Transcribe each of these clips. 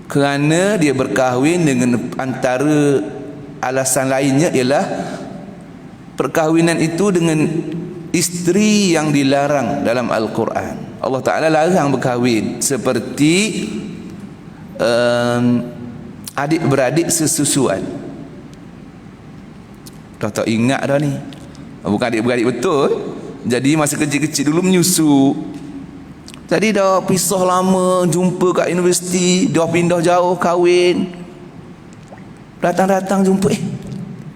kerana dia berkahwin dengan antara alasan lainnya ialah perkahwinan itu dengan isteri yang dilarang dalam Al-Quran. Allah Ta'ala larang berkahwin seperti adik-beradik sesusuan. Dah tak ingat dah ni, bukan adik-beradik betul. Jadi masa kecil-kecil dulu menyusu, jadi dah pisah lama, jumpa kat universiti, dah pindah jauh kahwin, datang-datang jumpa,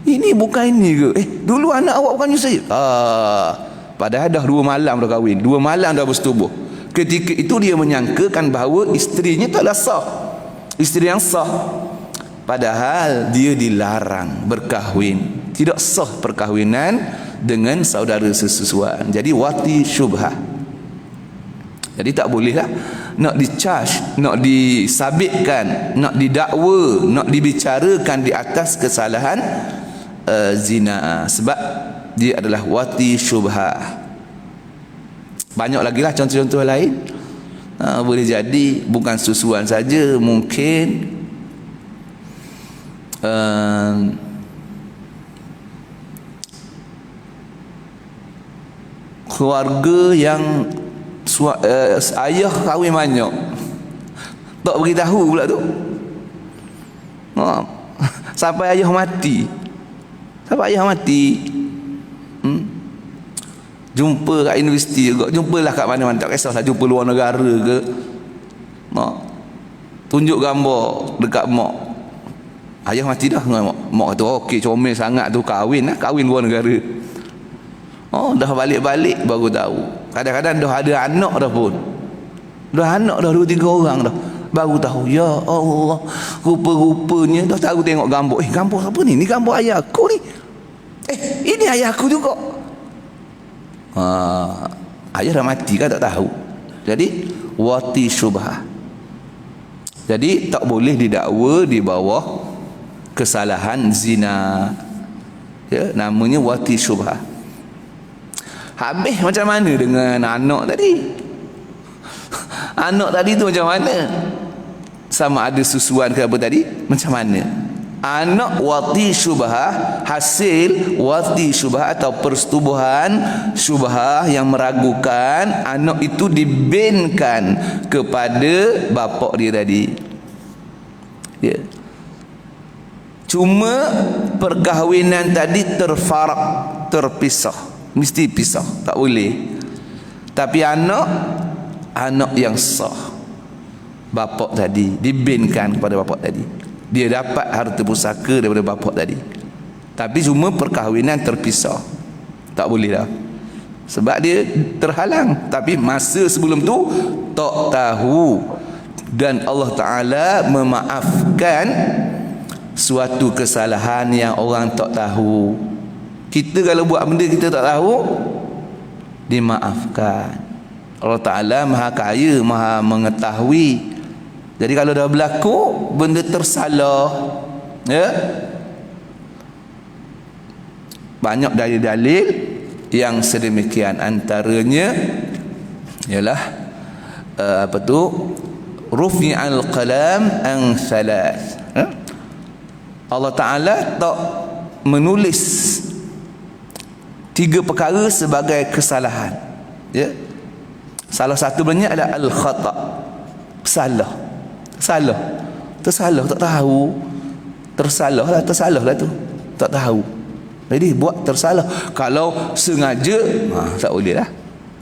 ini bukan ini ke? Dulu anak awak bukan nyusu? Padahal dah 2 malam dah kahwin, 2 malam dah bersetubuh. Ketika itu dia menyangkakan bahawa isterinya taklah sah, isteri yang sah. Padahal dia dilarang berkahwin, tidak sah perkahwinan dengan saudara sesusuan. Jadi wati syubhah. Jadi tak bolehlah nak di-charge, nak disabitkan, nak didakwa, nak dibicarakan di atas kesalahan zina, sebab dia adalah wati syubhah. Banyak lagi lah contoh-contoh lain. Boleh jadi bukan susuan saja, mungkin keluarga yang ayah kahwin banyak, tak beritahu pula tu. Sampai ayah mati, jumpa kat universiti juga, jumpalah kat mana-mana, tak kisahlah jumpa luar negara ke, tunjuk gambar dekat mak, ayah mati dah. Mak kata okey, comel sangat tu, kahwin luar negara. Dah balik-balik baru tahu. Kadang-kadang dah ada anak dah pun, dah 2-3 orang dah, baru tahu. Ya Allah, rupa-rupanya dah tahu tengok gambar. Gambar apa ni? Ni gambar ayah aku ni. Ini ayah aku juga. Ayah dah mati kan tak tahu. Jadi wati syubhah. Jadi tak boleh didakwa di bawah kesalahan zina, ya, namanya wati syubhah. Habis macam mana dengan anak tadi? Anak tadi tu macam mana? Sama ada susuan ke apa tadi? Macam mana? Anak wati syubhah, hasil wati syubhah atau persetubuhan syubhah yang meragukan, anak itu dibinkan kepada bapak dia tadi. Ya. Cuma perkahwinan tadi terfarak, terpisah, mesti pisah, tak boleh. Tapi anak yang sah, bapak tadi dibinkan kepada bapak tadi, dia dapat harta pusaka daripada bapak tadi. Tapi cuma perkahwinan terpisah, tak boleh dah, sebab dia terhalang. Tapi masa sebelum tu tak tahu, dan Allah Ta'ala memaafkan suatu kesalahan yang orang tak tahu. Kita kalau buat benda kita tak tahu, dimaafkan. Allah Ta'ala maha kaya, maha mengetahui. Jadi kalau dah berlaku benda tersalah, ya, banyak dalil-dalil yang sedemikian. Antaranya ialah rufi'al qalam an thalath. Allah Ta'ala tak menulis 3 perkara sebagai kesalahan, ya. Salah satu benarnya adalah al-khata', tersalah, tak tahu, tersalah lah tu, tak tahu, jadi buat tersalah. Kalau sengaja tak boleh lah,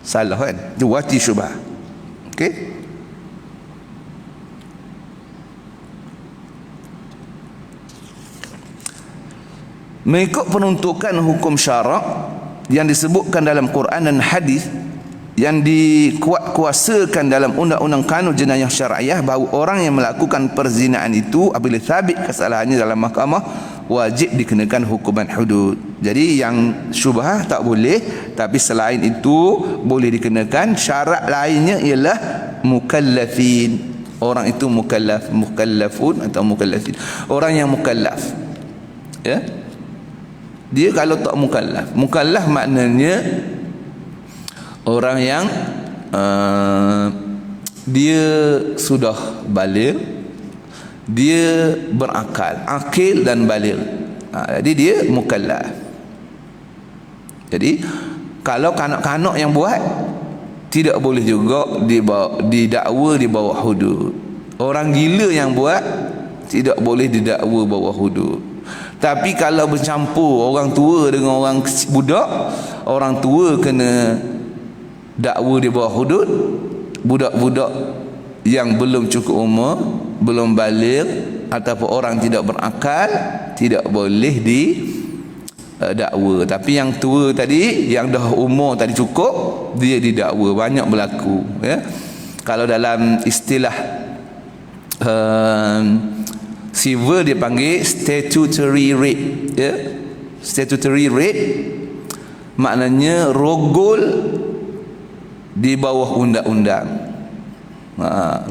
salah kan, itu wati syubhah. Okey, mengikut penuntukan hukum syarak yang disebutkan dalam Quran dan hadis, yang dikuatkuasakan dalam undang-undang kanun jenayah syar'iyah, bahawa orang yang melakukan perzinaan itu apabila sabit kesalahannya dalam mahkamah, wajib dikenakan hukuman hudud. Jadi yang syubhah tak boleh, tapi selain itu boleh dikenakan. Syarat lainnya ialah mukallafin. Orang itu mukallafun atau mukallafin, orang yang mukallaf, ya. Dia kalau tak mukallaf maknanya orang yang dia sudah baligh, dia berakal, akil dan baligh. Jadi dia mukallaf. Jadi kalau kanak-kanak yang buat, tidak boleh juga didakwa di bawah hudud. Orang gila yang buat tidak boleh didakwa bawah hudud. Tapi kalau bercampur orang tua dengan orang budak, orang tua kena dakwa di bawah hudud. Budak-budak yang belum cukup umur, belum baligh ataupun orang tidak berakal, tidak boleh didakwa. Tapi yang tua tadi, yang dah umur tadi cukup, dia didakwa. Banyak berlaku, ya. Kalau dalam istilah civil dia panggil statutory rape, ya. Statutory rape maknanya rogol di bawah undang-undang.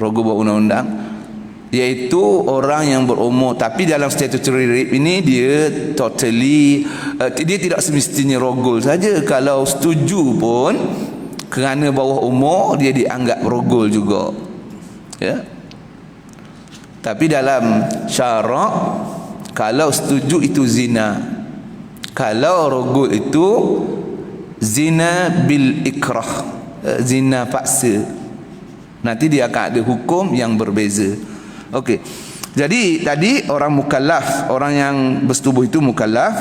Rogol bawah undang-undang, iaitu orang yang berumur, tapi dalam statutory rape ini dia totally dia tidak semestinya rogol saja. Kalau setuju pun kerana bawah umur dia dianggap rogol juga, ya. Tapi dalam syarak, kalau setuju itu zina, kalau rogol itu zina bil ikrah, zina paksa. Nanti dia akan ada hukum yang berbeza. Okey. Jadi tadi orang mukallaf, orang yang bersetubuh itu mukallaf.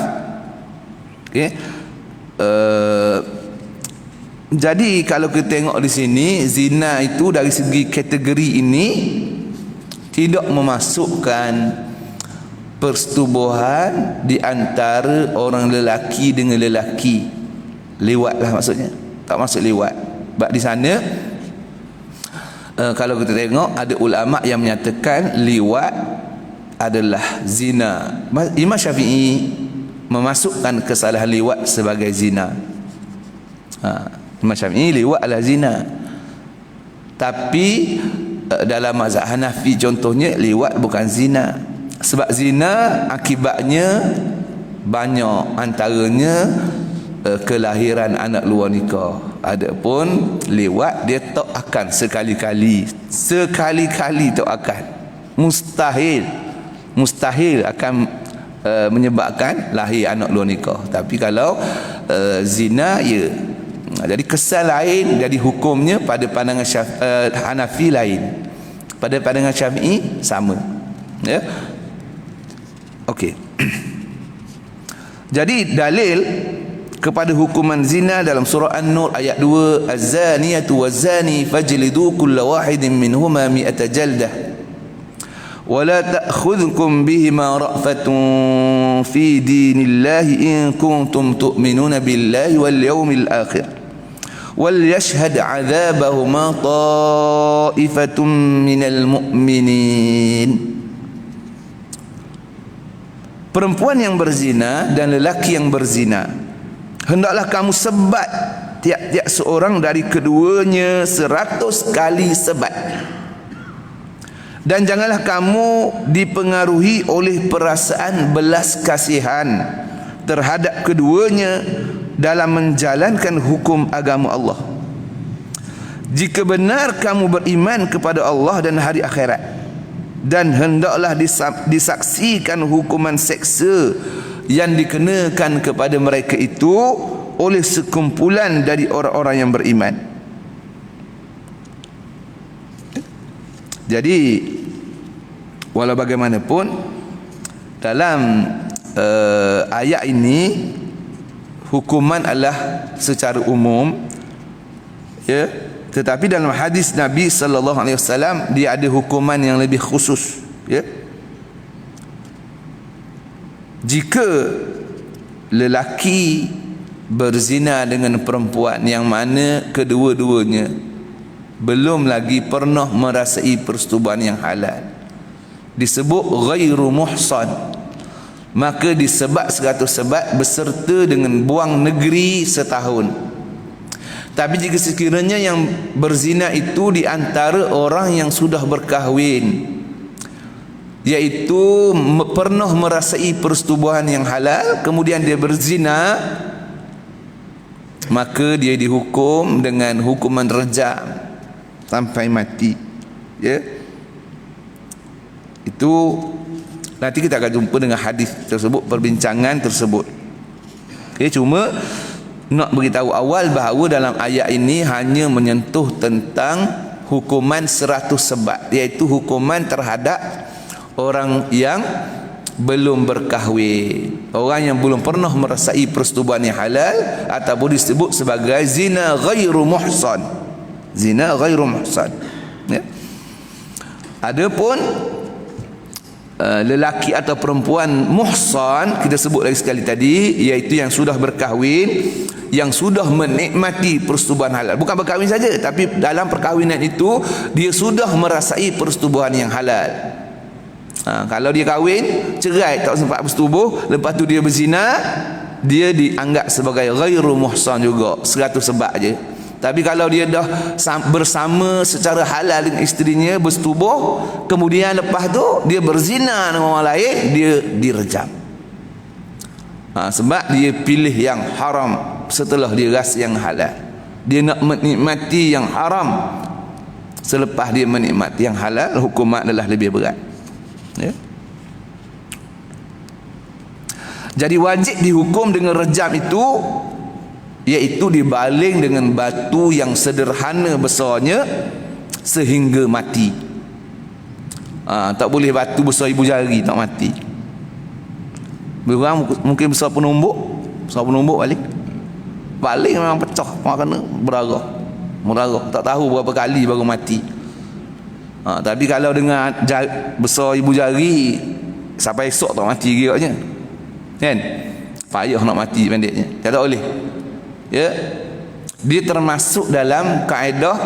Okey. Jadi kalau kita tengok di sini, zina itu dari segi kategori ini tidak memasukkan persetubuhan di antara orang lelaki dengan lelaki. Liwat lah maksudnya. Tak masuk liwat. Sebab di sana kalau kita tengok, ada ulama yang menyatakan liwat adalah zina. Imam Syafi'i memasukkan kesalahan liwat sebagai zina. Imam Syafi'i, liwat adalah zina. Tapi dalam mazhab Hanafi contohnya, liwat bukan zina. Sebab zina akibatnya banyak, antaranya kelahiran anak luar nikah. Adapun liwat, dia tak akan sekali-kali tak akan, mustahil akan menyebabkan lahir anak luar nikah. Tapi kalau zina, ya. Jadi kesan lain, jadi hukumnya pada pandangan Hanafi lain, pada pandangan Syafi'i sama, ya. Okey. Jadi dalil kepada hukuman zina dalam surah An-Nur ayat 2, az-zaniyatu waz-zani fajlidu kulla wahidin minhuma mi'ata jaldah wa la ta'khudhukum bihima ra'fatun fi dinillahi in kuntum tu'minuna billahi wal yawmil akhir wal yashhad 'adzabahuma ta'ifatun minal mu'minin. Perempuan yang berzina dan lelaki yang berzina, hendaklah kamu sebat tiap-tiap seorang dari keduanya 100 kali sebat. Dan janganlah kamu dipengaruhi oleh perasaan belas kasihan terhadap keduanya dalam menjalankan hukum agama Allah. Jika benar kamu beriman kepada Allah dan hari akhirat, dan hendaklah disaksikan hukuman seksa yang dikenakan kepada mereka itu oleh sekumpulan dari orang-orang yang beriman. Jadi walau bagaimanapun dalam ayat ini hukuman adalah secara umum, ya. Tetapi dalam hadis Nabi sallallahu alaihi wasallam dia ada hukuman yang lebih khusus, ya. Jika lelaki berzina dengan perempuan yang mana kedua-duanya belum lagi pernah merasai persetubuhan yang halal, disebut ghairu muhsan, maka disebat 100 sebat beserta dengan buang negeri setahun. Tapi jika sekiranya yang berzina itu di antara orang yang sudah berkahwin, iaitu pernah merasai persetubuhan yang halal, kemudian dia berzina, maka dia dihukum dengan hukuman rejam sampai mati, ya. Itu nanti kita akan jumpa dengan hadis tersebut, perbincangan tersebut. Cuma nak beritahu awal bahawa dalam ayat ini hanya menyentuh tentang hukuman 100 sebat, iaitu hukuman terhadap orang yang belum berkahwin, orang yang belum pernah merasai persetubuhan yang halal, ataupun disebut sebagai zina ghairu muhsan. Zina ghairu muhsan. Ya. Adapun lelaki atau perempuan muhsan, kita sebut lagi sekali tadi, iaitu yang sudah berkahwin, yang sudah menikmati persetubuhan halal. Bukan berkahwin saja, tapi dalam perkahwinan itu dia sudah merasai persetubuhan yang halal. Kalau dia kahwin, cerai, tak sempat bersetubuh, lepas tu dia berzina, dia dianggap sebagai ghairu muhsan juga, 100 sebat je. Tapi kalau dia dah bersama secara halal dengan isterinya, bersetubuh, kemudian lepas tu dia berzina dengan orang lain, dia direjam. Sebab dia pilih yang haram setelah dia rasa yang halal. Dia nak menikmati yang haram, selepas dia menikmati yang halal, hukuman adalah lebih berat. Ya. Jadi wajib dihukum dengan rejam itu, iaitu dibaling dengan batu yang sederhana besarnya sehingga mati. Tak boleh batu besar ibu jari tak mati. Berang mungkin besar penumbuk balik memang pecah, kena berdarah, tak tahu berapa kali baru mati. Tapi kalau dengan besar ibu jari, sampai esok tak mati kiranya, kan? Payah nak mati pendeknya, tak boleh. Ya, dia termasuk dalam kaedah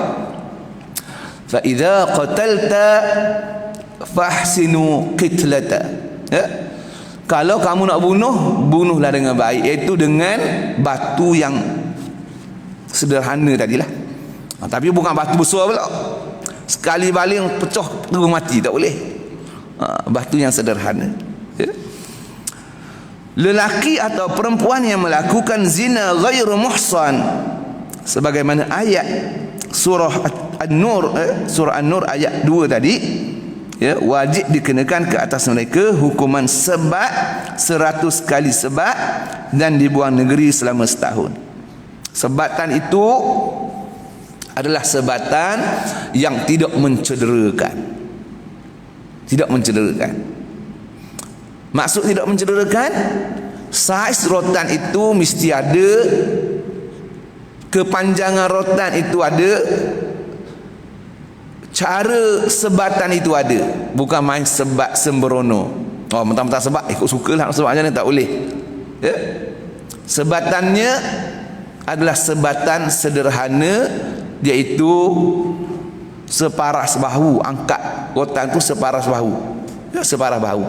fa idza qatalta fahsinu qitlata. Ya, kalau kamu nak bunuh, bunuhlah dengan baik, iaitu dengan batu yang sederhana tadilah. Tapi bukan batu besar pula, sekali baling pecah terus mati, tak boleh. Batu yang sederhana. Ya. Lelaki atau perempuan yang melakukan zina ghairu muhsan, sebagaimana ayat surah An-Nur, surah An-Nur ayat 2 tadi, ya, wajib dikenakan ke atas mereka hukuman sebat 100 kali sebat dan dibuang negeri selama setahun. Sebatan itu adalah sebatan yang tidak mencederakan. Tidak mencederakan. Maksud tidak mencederakan, saiz rotan itu mesti ada, kepanjangan rotan itu ada, cara sebatan itu ada. Bukan main sebat sembrono. Mentang-mentang sebat, ikut sukalah sebat macam ni, tak boleh. Ya? Sebatannya adalah sebatan sederhana, iaitu separas bahu. Angkat rotan tu separas bahu. Ya, separas bahu.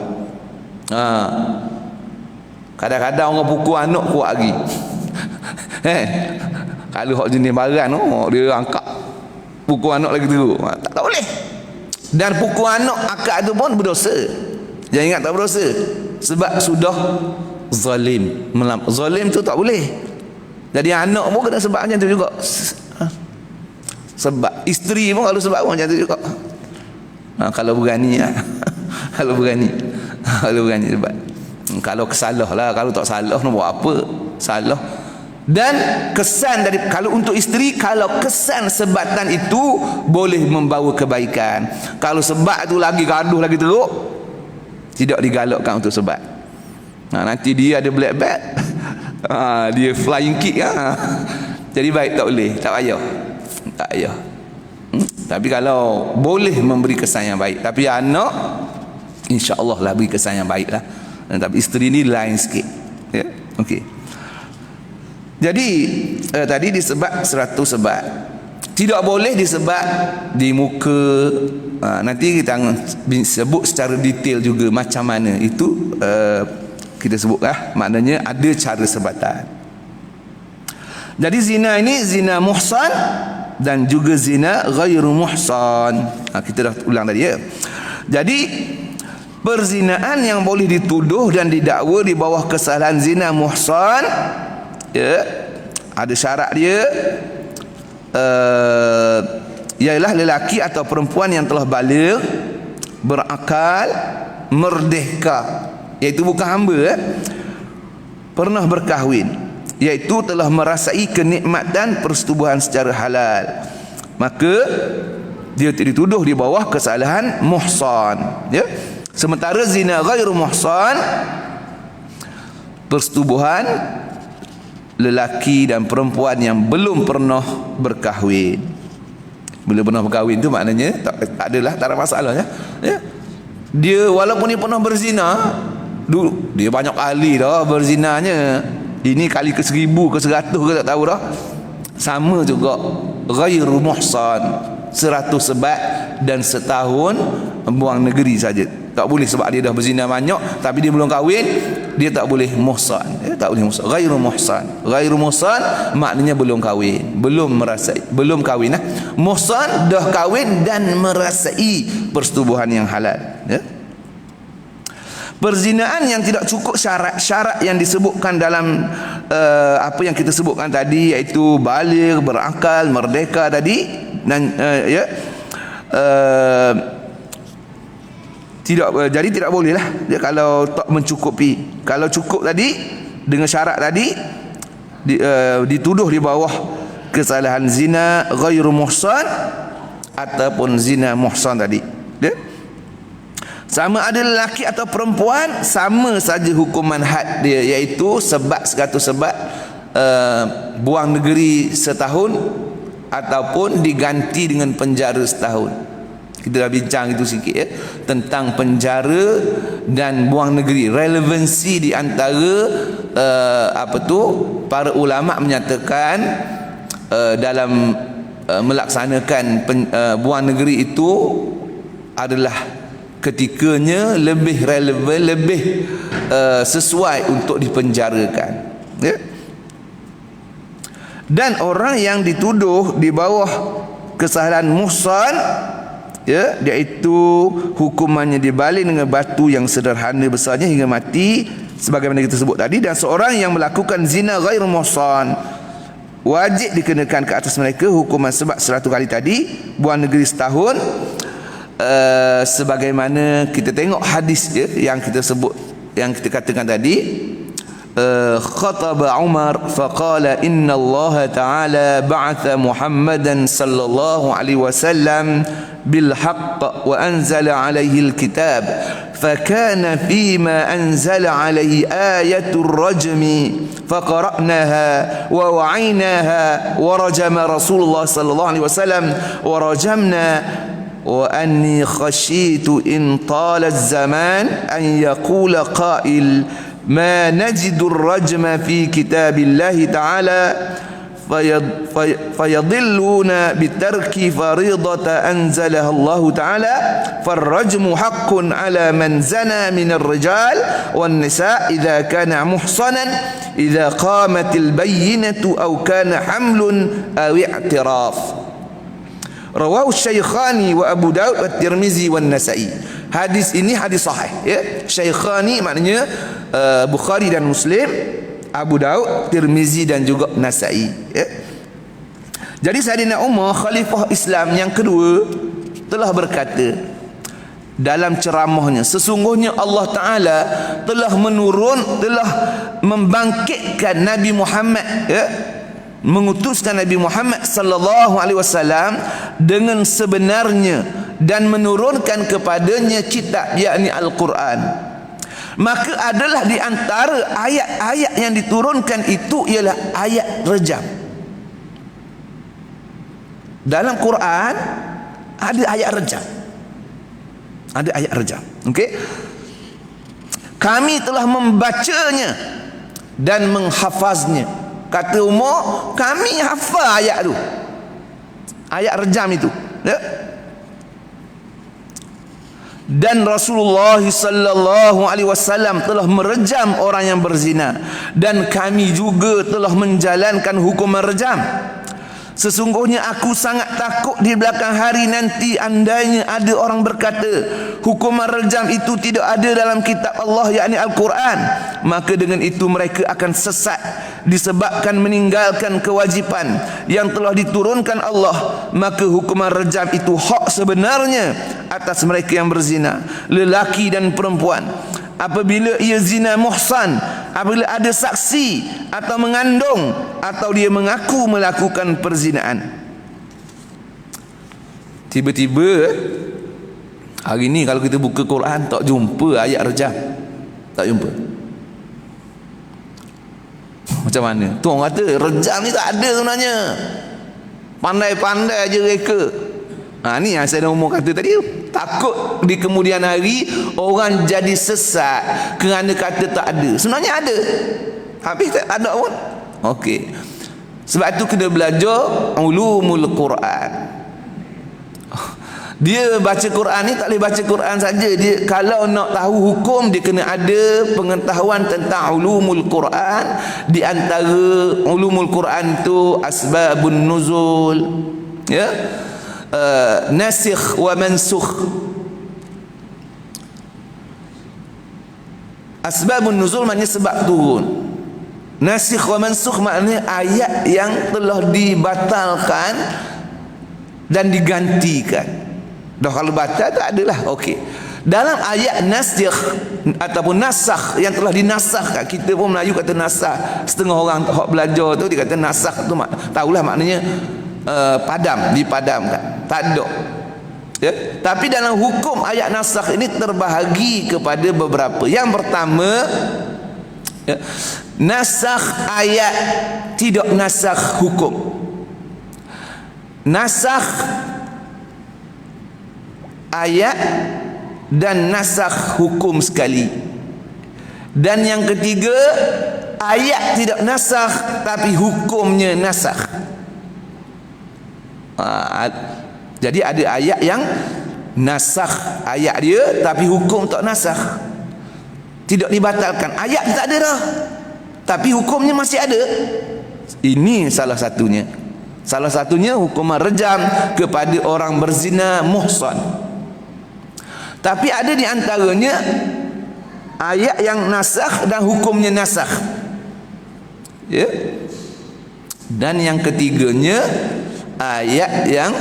Kadang-kadang orang pukul anak kuat lagi. Kalau hak jenis baran dia angkat pukul anak lagi teruk, tak boleh. Dan pukul anak akak tu pun berdosa. Jangan ingat tak berdosa, sebab sudah zalim. Zalim tu tak boleh. Jadi anak pun kena sebab macam tu juga. Sebab isteri pun kalau sebab pun macam tu juga. Kalau berani kalau berani sebab kalau kesalah lah, kalau tak salah nak buat apa, salah. Dan kesan dari, kalau untuk isteri, kalau kesan sebatan itu boleh membawa kebaikan. Kalau sebat tu lagi gaduh lagi teruk, tidak digalakkan untuk sebat. Nanti dia ada black belt, dia flying kick, jadi baik tak boleh, tak payah. Tapi kalau boleh memberi kesan yang baik, tapi anak insya-Allah lah beri kesan yang baik lah. Tapi isteri ni lain sikit. Ya, okey. Jadi tadi disebat 100 sebat. Tidak boleh disebat di muka. Nanti kita sebut secara detail juga macam mana itu, kita sebutlah, maknanya ada cara sebatan. Jadi zina ini zina muhsan dan juga zina ghairu muhsan. Kita dah ulang tadi ya. Jadi perzinaan yang boleh dituduh dan didakwa di bawah kesalahan zina muhsan, ya, ada syarat dia, ialah lelaki atau perempuan yang telah baligh berakal, merdeka, iaitu bukan hamba, pernah berkahwin, iaitu telah merasai kenikmatan persetubuhan secara halal, maka dia dituduh di bawah kesalahan muhsan, ya. Sementara zina ghairu muhsan, persetubuhan lelaki dan perempuan yang belum pernah berkahwin. Belum pernah berkahwin tu maknanya tak adalah, tak ada masalah, ya. Dia walaupun dia pernah berzina dulu, dia banyak kali dah berzinanya, ini kali ke 1000 ke 100 ke tak tahu dah, sama juga ghairu muhsan, 100 sebat dan setahun buang negeri saja. Tak boleh sebab dia dah berzina banyak tapi dia belum kahwin, dia tak boleh muhsan, tak boleh muhsan. Ghairu muhsan, ghairu muhsan maknanya belum kahwin, belum merasai, belum kahwin. Muhsan dah kahwin dan merasai persetubuhan yang halal, ya. Perzinaan yang tidak cukup syarat yang disebutkan dalam apa yang kita sebutkan tadi, iaitu baligh, berakal, merdeka tadi, dan jadi tidak boleh lah dia kalau tak mencukupi. Kalau cukup tadi dengan syarat tadi, dituduh di bawah kesalahan zina ghairu muhsan ataupun zina muhsan tadi, ya? Sama ada lelaki atau perempuan, sama saja hukuman had dia, iaitu sebat 100 sebat, buang negeri setahun ataupun diganti dengan penjara setahun. Kita dah bincang itu sikit, ya, tentang penjara dan buang negeri. Relevansi di antara para ulama menyatakan dalam melaksanakan buang negeri itu adalah ketikanya lebih relevan, lebih sesuai untuk dipenjarakan, ya. Dan orang yang dituduh di bawah kesalahan muhsan, ya, iaitu hukumannya dibaling dengan batu yang sederhana besarnya hingga mati sebagaimana kita sebut tadi. Dan seorang yang melakukan zina ghairu muhsan, wajib dikenakan ke atas mereka hukuman sebat 100 kali tadi, buang negeri setahun, sebagaimana kita tengok hadis, ya, yang kita sebut, yang kita katakan tadi. خطب عمر فقال إن الله تعالى بعث محمدا صلى الله عليه وسلم بالحق وأنزل عليه الكتاب فكان فيما أنزل عليه آية الرجم فقرأناها ووعيناها ورجم رسول الله صلى الله عليه وسلم ورجمنا وأني خشيت إن طال الزمان أن يقول قائل ما نجد الرجم في كتاب الله تعالى فيضلون بترك فريضة أنزلها الله تعالى فالرجم حق على من زنى من الرجال والنساء إذا كان محصنا إذا قامت البينة أو كان حمل أو اعتراف. رواه الشيخاني وأبو داود والترمذي والنسائي. Hadis ini hadis sahih, ya. Syaikhani maknanya Bukhari dan Muslim, Abu Daud, Tirmizi dan juga Nasai, ya. Jadi Sayyidina Umar, khalifah Islam yang kedua, telah berkata dalam ceramahnya, sesungguhnya Allah Ta'ala telah membangkitkan Nabi Muhammad, ya, mengutuskan Nabi Muhammad sallallahu alaihi wasallam dengan sebenarnya dan menurunkan kepadanya kitab, yakni Al-Quran. Maka adalah di antara ayat-ayat yang diturunkan itu ialah ayat rejam. Dalam Quran ada ayat rejam. Ada ayat rejam. Okey. Kami telah membacanya dan menghafaznya. Kata Umar, kami hafal ayat tu. Ayat rejam itu, ya. Dan Rasulullah sallallahu alaihi wasallam telah merejam orang yang berzina, dan kami juga telah menjalankan hukuman rejam. Sesungguhnya aku sangat takut di belakang hari nanti andainya ada orang berkata hukuman rejam itu tidak ada dalam kitab Allah, yakni Al-Quran, maka dengan itu mereka akan sesat disebabkan meninggalkan kewajipan yang telah diturunkan Allah, maka hukuman rejam itu hak sebenarnya atas mereka yang berzina, lelaki dan perempuan. Apabila ia zina muhsan, apabila ada saksi atau mengandung atau dia mengaku melakukan perzinaan. Tiba-tiba hari ni kalau kita buka Quran tak jumpa ayat rejam. Tak jumpa. Macam mana? Tu orang kata rejam ni tak ada sebenarnya. Pandai-pandai je mereka. Ni yang saya umur kata tadi, takut di kemudian hari orang jadi sesat kerana kata tak ada. Sebenarnya ada. Habis tak ada pun. Okey. Sebab tu kena belajar ulumul Quran. Dia baca Quran ni tak boleh baca Quran saja. Dia kalau nak tahu hukum, dia kena ada pengetahuan tentang ulumul Quran. Di antara ulumul Quran tu asbabun nuzul, ya, nasikh wa mansukh. Asbabun nuzul maknanya sebab turun. Nasikh wa mansukh maknanya ayat yang telah dibatalkan dan digantikan. Dah kalau batal tak adalah. Okey. Dalam ayat nasikh ataupun nasakh yang telah dinasakh, kita pun Melayu kata nasakh. Setengah orang hak belajar tu dia kata nasakh tu tahulah maknanya padam, dipadamkan. Tak ada. Ya? Tapi dalam hukum ayat nasakh ini terbahagi kepada beberapa. Yang pertama, ya, nasakh ayat, tidak nasakh hukum. Nasakh ayat dan nasakh hukum sekali. Dan yang ketiga, ayat tidak nasakh tapi hukumnya nasakh. Jadi ada ayat yang nasakh ayat dia tapi hukum tak nasakh, tidak dibatalkan. Ayat tak ada dah tapi hukumnya masih ada. Ini salah satunya. Salah satunya hukuman rejam kepada orang berzina muhsan. Tapi ada di antaranya ayat yang nasakh dan hukumnya nasakh. Ya. Dan yang ketiganya ayat yang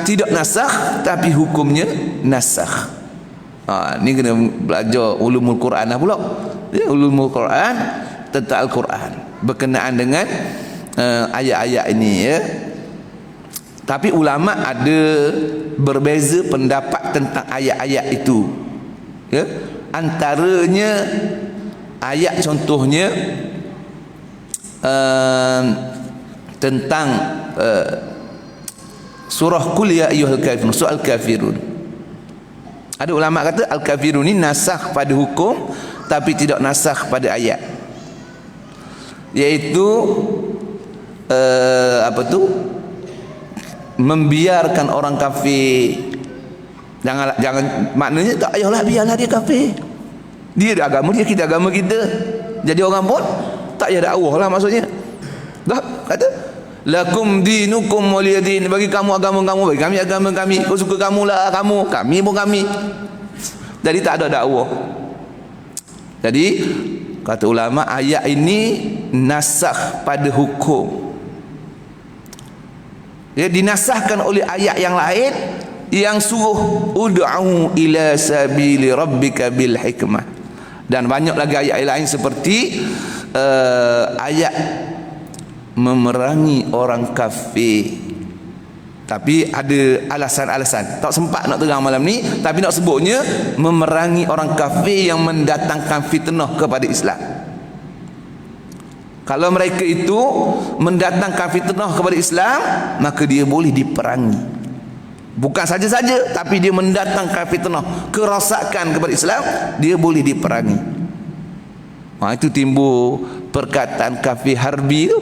tidak nasakh tapi hukumnya nasakh. Ni kena belajar ulumul Quran lah pula. Ya, ulumul Quran tentang Al-Quran berkenaan dengan ayat-ayat ini, ya. Tapi ulama ada berbeza pendapat tentang ayat-ayat itu, ya. Antaranya ayat contohnya tentang surah Qul ya ayyuhal kafirun, surah Al-Kafirun. Ada ulama kata Al-Kafirun ini nasakh pada hukum tapi tidak nasakh pada ayat, iaitu membiarkan orang kafir. Jangan maknanya tak payahlah, biarlah dia kafir. Dia ada agama dia, kita agama kita. Jadi orang pun tak payah dakwah lah maksudnya. Dah kata lakum dinukum waliyadin, bagi kamu agama kamu, bagi kami agama kami. Kau suka kamulah kamu, kami pun kami. Jadi tak ada dakwah. Jadi kata ulama ayat ini nasakh pada hukum. Ya, dinasahkan oleh ayat yang lain yang suruh ud'u ila sabili rabbika bil hikmah. Dan banyak lagi ayat lain seperti ayat memerangi orang kafir. Tapi ada alasan-alasan, tak sempat nak terang malam ni, tapi nak sebutnya memerangi orang kafir yang mendatangkan fitnah kepada Islam. Kalau mereka itu mendatangkan fitnah kepada Islam, maka dia boleh diperangi. Bukan saja-saja, tapi dia mendatangkan fitnah, kerosakan kepada Islam, dia boleh diperangi. Itu timbul perkataan kafir harbi itu.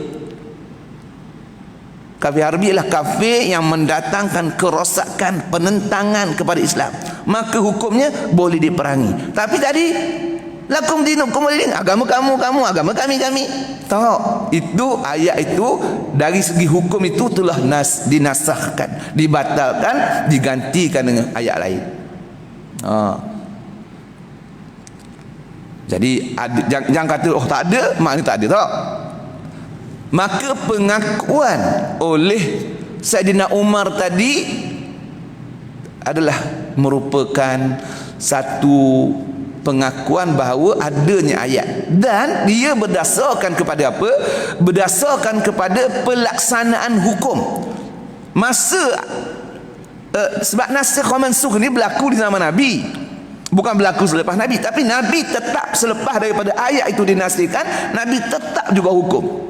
Kafir harbi ialah kafir yang mendatangkan kerosakan, penentangan kepada Islam, maka hukumnya boleh diperangi. Tapi tadi lakum dinukum waliyadin, agama kamu kamu, agama kami kami. Tak, itu ayat itu dari segi hukum itu telah dinasahkan, dibatalkan, digantikan dengan ayat lain. Jadi jangan kata oh tak ada, maknanya tak ada, tak. Maka pengakuan oleh Saidina Umar tadi adalah merupakan satu pengakuan bahawa adanya ayat, dan dia berdasarkan kepada apa? Berdasarkan kepada pelaksanaan hukum. Sebab nasikh wa mansukh ni berlaku di zaman Nabi, bukan berlaku selepas Nabi, tapi Nabi tetap selepas daripada ayat itu dinasihkan, Nabi tetap juga hukum.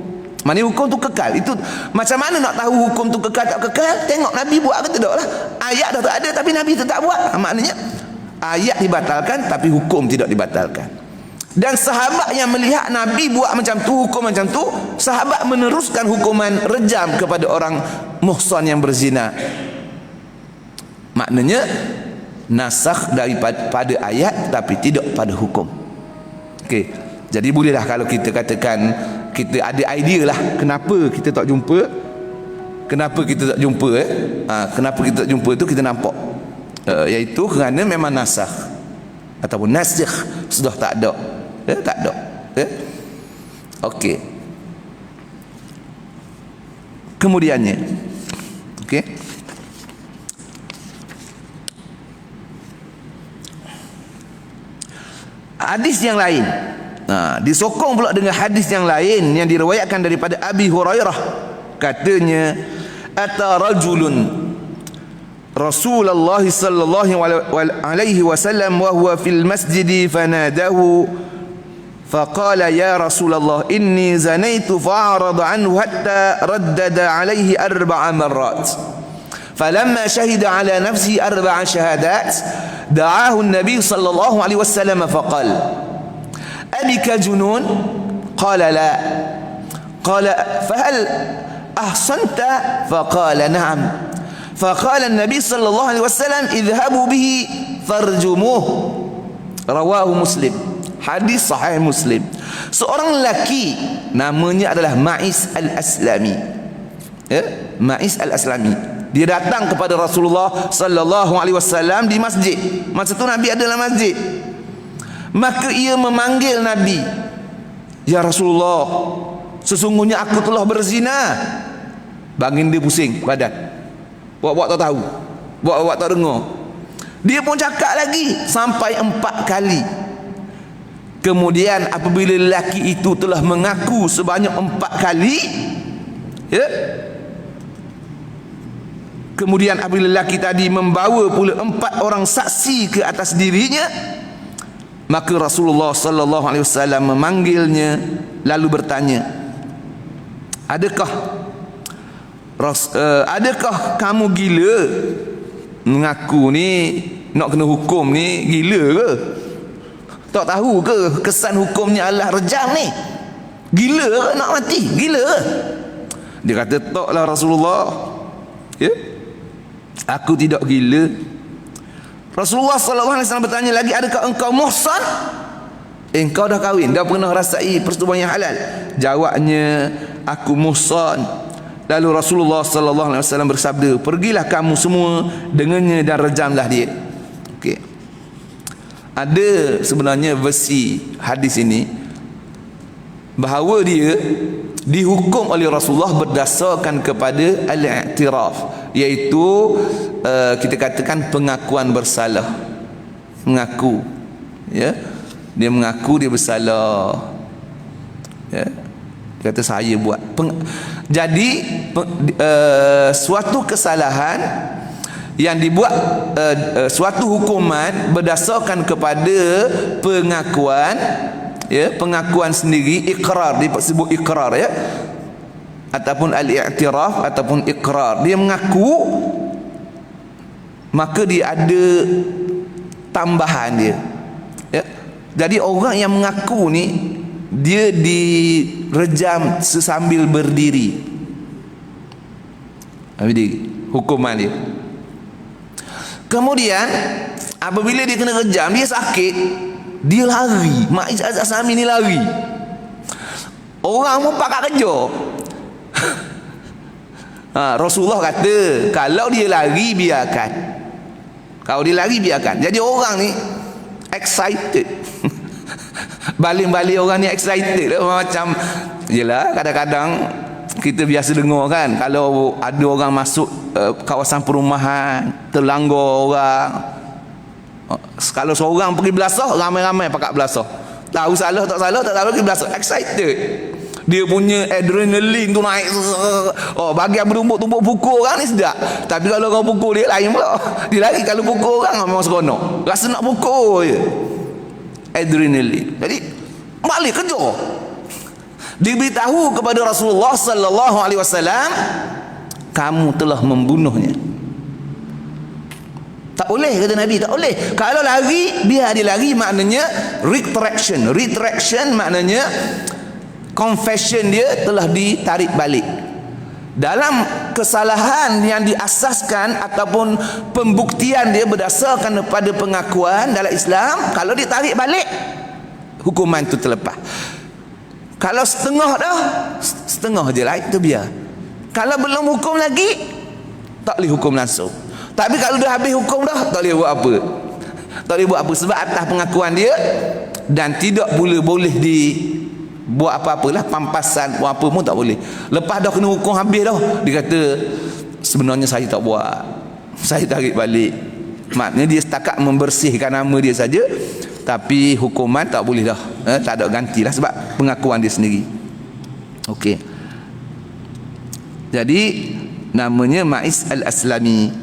Maknanya hukum tu kekal. Itu macam mana nak tahu hukum tu kekal tak kekal? Tengok Nabi buat ke tidak lah. Ayat dah tak ada tapi Nabi tetap buat. Maknanya ayat dibatalkan tapi hukum tidak dibatalkan. Dan sahabat yang melihat Nabi buat macam tu, hukum macam tu, sahabat meneruskan hukuman rejam kepada orang muhsan yang berzina. Maknanya nasakh daripada ayat tapi tidak pada hukum. Okey. Jadi bolehlah kalau kita katakan kita ada idea lah kenapa kita tak jumpa, kenapa kita tak jumpa kenapa kita tak jumpa tu kita nampak, iaitu kerana memang nasakh ataupun nasikh sudah tak ada, tak ada. Okey. Kemudiannya, okey, hadis yang lain, disokong pula dengan hadis yang lain yang diriwayatkan daripada Abi Hurairah, katanya ata rajulun Rasulullah sallallahu alaihi wasallam wa huwa fil masjid fanadahu faqala ya Rasulullah inni zanaitu fa'arada anhu hatta raddada alaihi 4 marrat falamma shahida ala nafsihi 4 shahadat da'ahu an-nabi sallallahu alaihi wasallam faqala أبك جنون؟ قال لا. قال فهل أحصنت؟ فقال نعم. فقال النبي صلى الله عليه وسلم اذهبوا به فارجموه. رواه مسلم. Hadis sahih Muslim. Seorang lelaki namanya adalah Ma'is al-Aslami. Ma'is al-Aslami. Dia datang kepada Rasulullah sallallahu alaihi wasallam di masjid. Masa tu Nabi ada dalam masjid. Maka ia memanggil Nabi, ya Rasulullah, sesungguhnya aku telah berzina. Baginda pusing badan. Buat-buat tak tahu, buat-buat tak dengar. Dia pun cakap lagi sampai 4 kali. Kemudian apabila lelaki itu telah mengaku sebanyak 4 kali, kemudian apabila lelaki tadi membawa pula 4 orang saksi ke atas dirinya, maka Rasulullah sallallahu alaihi wasallam memanggilnya lalu bertanya, adakah kamu gila? Mengaku ni nak kena hukum ni gila ke? Tak tahu ke kesan hukumnya adalah rejam ni? Gila ke nak mati? Gila ke? Dia kata taklah Rasulullah, aku tidak gila. Rasulullah sallallahu alaihi wasallam bertanya lagi, adakah engkau muhsan? Engkau dah kahwin, dah pernah rasai persetubuhan yang halal? Jawabnya, aku muhsan. Lalu Rasulullah sallallahu alaihi wasallam bersabda, pergilah kamu semua dengannya dan rejamlah dia. Okey. Ada sebenarnya versi hadis ini bahawa dia dihukum oleh Rasulullah berdasarkan kepada al-i'tiraf, iaitu kita katakan pengakuan bersalah. Mengaku, dia mengaku dia bersalah, dia kata saya buat. Jadi suatu kesalahan yang dibuat, suatu hukuman berdasarkan kepada pengakuan, pengakuan sendiri, ikrar, disebut ikrar, ataupun al-i'tiraf ataupun ikrar. Dia mengaku, maka dia ada tambahan dia. Jadi orang yang mengaku ni dia direjam sesambil berdiri. Hukuman dia. Kemudian apabila dia kena rejam, dia sakit, dia lari. Ma'is al-Aslami ni lari. Orang pun pakat kerja. Rasulullah kata kalau dia lari biarkan. Kalau dia lari biarkan. Jadi orang ni excited. Balik-balik orang ni excited macam yelah, kadang-kadang kita biasa dengar kan, kalau ada orang masuk kawasan perumahan, terlanggar orang, kalau seorang pergi belasah, ramai-ramai pakat belasah, tahu salah tak salah pergi belasah, excited. Dia punya adrenalin tu naik. Bagi yang bertumbuk-tumbuk pukul orang ni sedap. Tapi kalau kau pukul dia lain pula. Dia lari kalau pukul orang memang seronok. Rasa nak pukul je. Adrenalin. Jadi balik kejar. Diberitahu kepada Rasulullah sallallahu alaihi wasallam, kamu telah membunuhnya. Tak boleh, kata Nabi, tak boleh. Kalau lari, biar dia lari, maknanya retraction. Retraction maknanya confession dia telah ditarik balik. Dalam kesalahan yang diasaskan ataupun pembuktian dia berdasarkan kepada pengakuan dalam Islam, kalau ditarik balik, hukuman itu terlepas. Kalau setengah dah, setengah je lah, itu biar. Kalau belum hukum lagi, tak boleh hukum langsung. Tapi kalau dah habis hukum dah, tak boleh buat apa. Tak boleh buat apa sebab atas pengakuan dia, dan tidak boleh buat apa-apalah, pampasan buat apa pun tak boleh. Lepas dah kena hukum habis dah, dia kata sebenarnya saya tak buat, saya tarik balik. Maknanya dia setakat membersihkan nama dia saja, tapi hukuman tak boleh dah, tak ada gantilah sebab pengakuan dia sendiri. Okey, jadi namanya Ma'is Al-Aslami.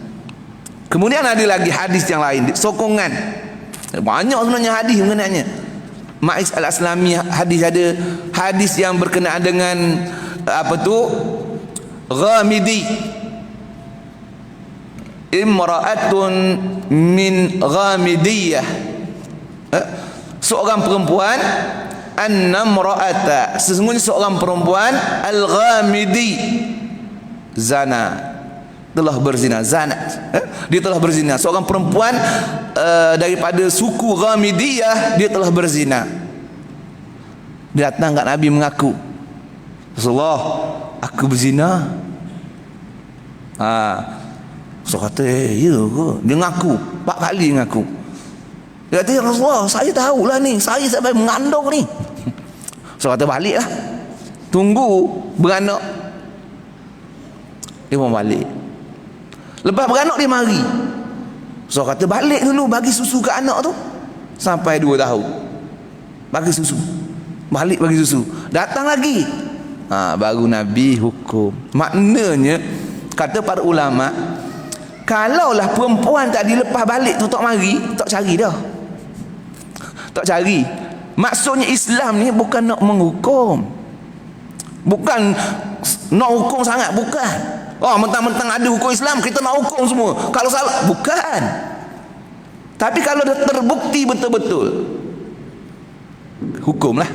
Kemudian ada lagi hadis yang lain, sokongan. Banyak sebenarnya hadis mengenainya. Ma'is Al-Aslami, hadis ada hadis yang berkenaan dengan apa tu, Ghamidi, imra'atun min Ghamidiyah, seorang perempuan, annamra'ata, sesungguhnya seorang perempuan, Al-Ghamidi, zana, telah berzina, zanat, dia telah berzina. Seorang perempuan daripada suku Ghamidiyah, dia telah berzina. Dia datang kat Nabi mengaku, Rasulullah, aku berzina. So kata, ya ke? Dia ngaku 4 kali ngaku. Dia kata, ya Rasulullah, saya tahulah ni, saya sampai mengandung ni. So kata, baliklah, tunggu beranak. Dia pun balik. Lepas beranak dia mari. So kata, balik dulu bagi susu ke anak tu sampai 2 tahun. Bagi susu. Balik bagi susu. Datang lagi. Baru Nabi hukum. Maknanya kata para ulama, kalaulah perempuan tak dilepas balik tu tak mari, tak cari dah. Tak cari. Maksudnya Islam ni bukan nak menghukum. Bukan nak hukum sangat, bukan. Mentang-mentang ada hukum Islam, kita nak hukum semua. Kalau salah, bukan. Tapi kalau dah terbukti betul-betul, hukumlah.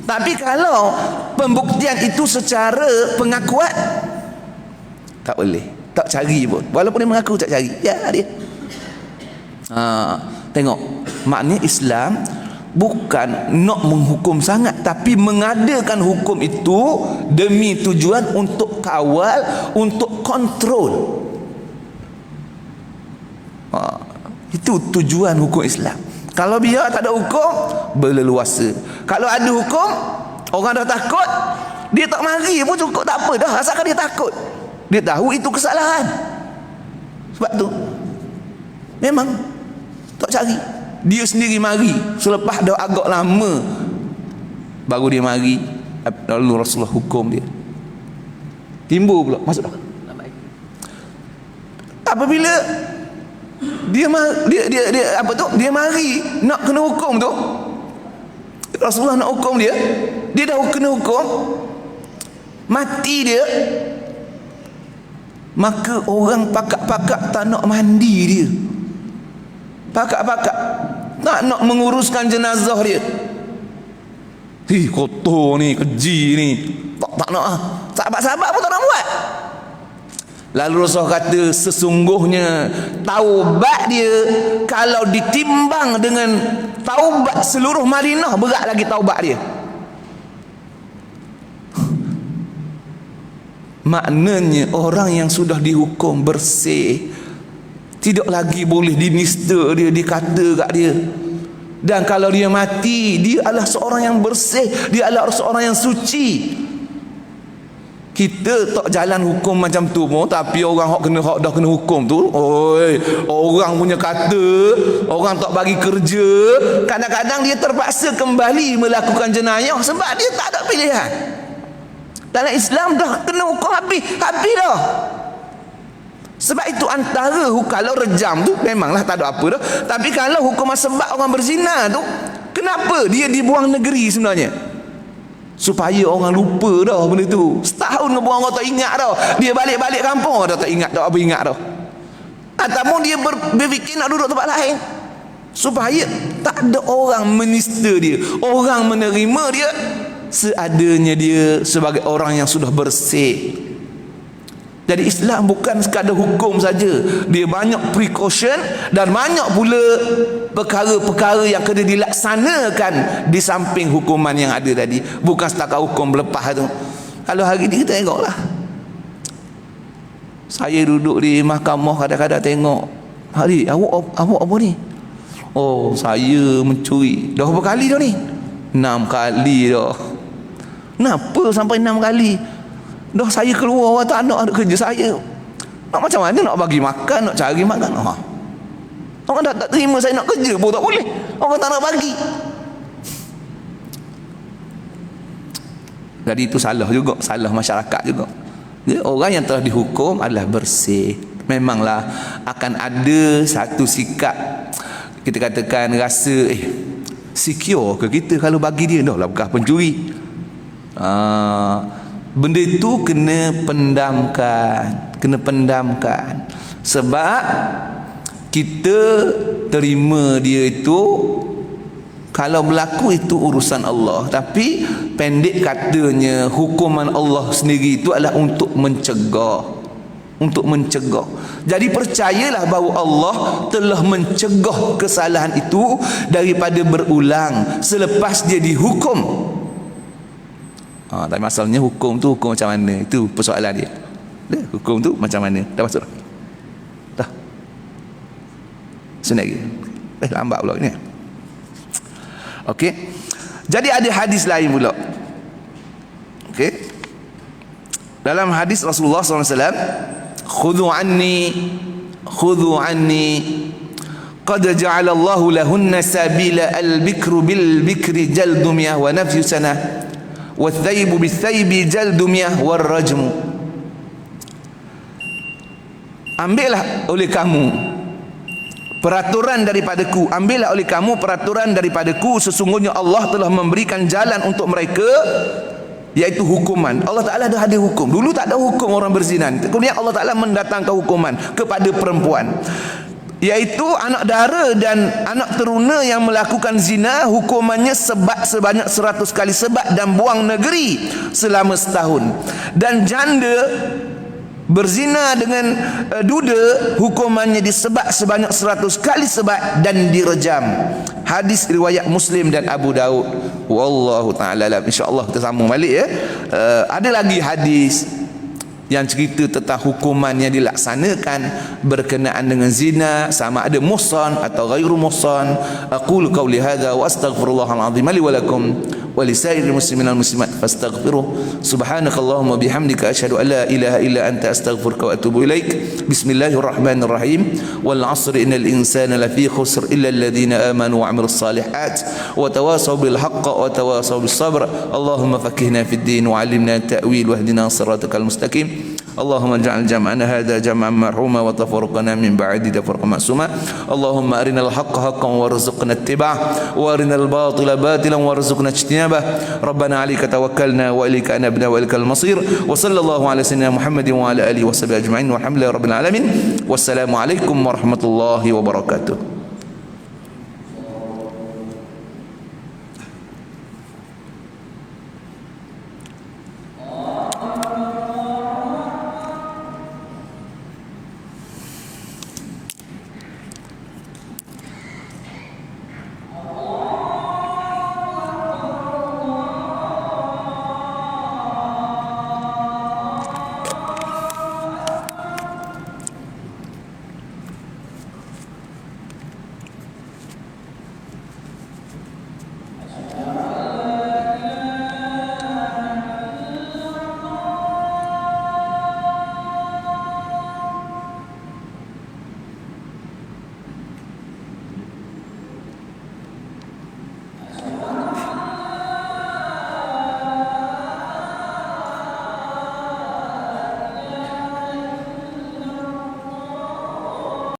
Tapi kalau pembuktian itu secara pengakuan, tak boleh, tak cari pun. Walaupun dia mengaku tak cari, ya dia. Tengok, maknanya Islam bukan nak menghukum sangat, tapi mengadakan hukum itu demi tujuan untuk kawal, untuk kontrol. Itu tujuan hukum Islam. Kalau biar tak ada hukum, berleluasa. Kalau ada hukum, orang dah takut, dia tak mari pun cukup, tak apa dah, asalkan dia takut. Dia tahu itu kesalahan. Sebab tu memang tak cari. Dia sendiri mari. Selepas dah agak lama baru dia mari, lalu Rasulullah hukum dia. Timbul pula, masuk dah. Apabila dia apa tu, dia mari nak kena hukum tu, Rasulullah nak hukum dia, dia dah kena hukum mati dia, maka orang pakak-pakak tak nak mandi dia, pakak-pakak tak nak menguruskan jenazah dia. Kotor ni, keji ni, tak nak sahabat-sahabat pun tak nak buat. Lalu Rasulullah kata, sesungguhnya taubat dia kalau ditimbang dengan taubat seluruh Madinah, berat lagi taubat dia. Maknanya orang yang sudah dihukum bersih, tidak lagi boleh dinista dia, dikata kat dia. Dan kalau dia mati, dia adalah seorang yang bersih, dia adalah seorang yang suci. Kita tak jalan hukum macam tu pun, tapi orang hak dah kena hukum tu, oi, orang punya kata, orang tak bagi kerja, kadang-kadang dia terpaksa kembali melakukan jenayah sebab dia tak ada pilihan. Dalam Islam dah kena hukum habis dah. Sebab itu antara kalau rejam tu memanglah tak ada apa dah, tapi kalau hukuman sebab orang berzina tu, kenapa dia dibuang negeri sebenarnya? Supaya orang lupa dah benda tu. Setahun ngebuang orang tak ingat dah. Dia balik-balik kampung dah tak ingat dah, apa ingat dah. Ataupun dia berfikir nak duduk tempat lain, supaya tak ada orang menista dia, orang menerima dia seadanya dia sebagai orang yang sudah bersih. Jadi Islam bukan sekadar hukum saja, dia banyak precaution dan banyak pula perkara-perkara yang kena dilaksanakan di samping hukuman yang ada tadi. Bukan setakat hukum lepas tu. Kalau hari ni kita tengoklah, saya duduk di mahkamah kadang-kadang tengok, hari awak apa ni? Oh, saya mencuri. Dah berapa kali dah ni? 6 kali dah. Kenapa sampai 6 kali? Dah saya keluar, tak nak ada kerja saya. Nak macam mana nak bagi makan, nak cari makan? Orang tak terima saya nak kerja pun tak boleh. Orang tak nak bagi. Jadi itu salah juga, salah masyarakat juga. Jadi, orang yang telah dihukum adalah bersih. Memanglah akan ada satu sikap, kita katakan rasa secure ke kita kalau bagi dia, dah lah bekas pencuri. Benda itu kena pendamkan, sebab kita terima dia itu kalau berlaku itu urusan Allah, tapi pendek katanya hukuman Allah sendiri itu adalah untuk mencegah. Jadi percayalah bahawa Allah telah mencegah kesalahan itu daripada berulang selepas dia dihukum. Tapi masalahnya hukum tu hukum macam mana? Itu persoalan dia. Hukum tu macam mana? Dah masuk dah? Dah? Senang lagi? Lambat pula ni. Okey. Jadi ada hadis lain pula. Okey. Dalam hadis Rasulullah SAW, khudhu anni qad ja'ala Allahu lahunna sabila al-bikru bil-bikri jaldu miyah wa nafyu sanah wathaybu bithaybi jaldu miyah warrajmu. Ambillah oleh kamu peraturan daripadaku, sesungguhnya Allah telah memberikan jalan untuk mereka, iaitu hukuman. Allah Ta'ala dah ada hukum. Dulu tak ada hukum orang berzina, kemudian Allah Ta'ala mendatangkan hukuman kepada perempuan, iaitu anak dara dan anak teruna yang melakukan zina, hukumannya sebanyak 100 kali sebat dan buang negeri selama setahun. Dan janda berzina dengan duda, hukumannya disebat sebanyak 100 kali sebat dan direjam. Hadis riwayat Muslim dan Abu Daud. Wallahu ta'ala alam. InsyaAllah kita sambung balik ya. Ada lagi hadis yang cerita tentang hukuman yang dilaksanakan berkenaan dengan zina, sama ada muhsan atau ghairu muhsan. Aqulu qawli hadza wa astaghfirullahal azim li wa lakum wa lisairil muslimin wal muslimat fastaghfiruh. Subhanakallahumma bihamdika asyhadu an la ilaha illa anta astaghfiruka wa atubu ilaik. Bismillahirrahmanirrahim. Wal 'asri innal insana lafi khusr illa alladhina amanu wa 'amilus salihat wa tawasaw bil haqqi wa tawasaw bis sabr. Allahumma faqqihna fid din wa 'allimna ta'wil wahdina siratal mustaqim. اللهم اجعل جمعنا هذا جمعا مرحوما وتفرقنا من بعد تفرقا معصوما. اللهم أرنا الحق حقا وارزقنا اتباعه وأرنا الباطل باطلا وارزقنا اجتنابه. ربنا عليك توكلنا وإليك أنبنا وإليك المصير. وصلى الله على سيدنا محمد وعلى آله وصحبه أجمعين والحمد لله رب العالمين. والسلام عليكم ورحمة الله وبركاته.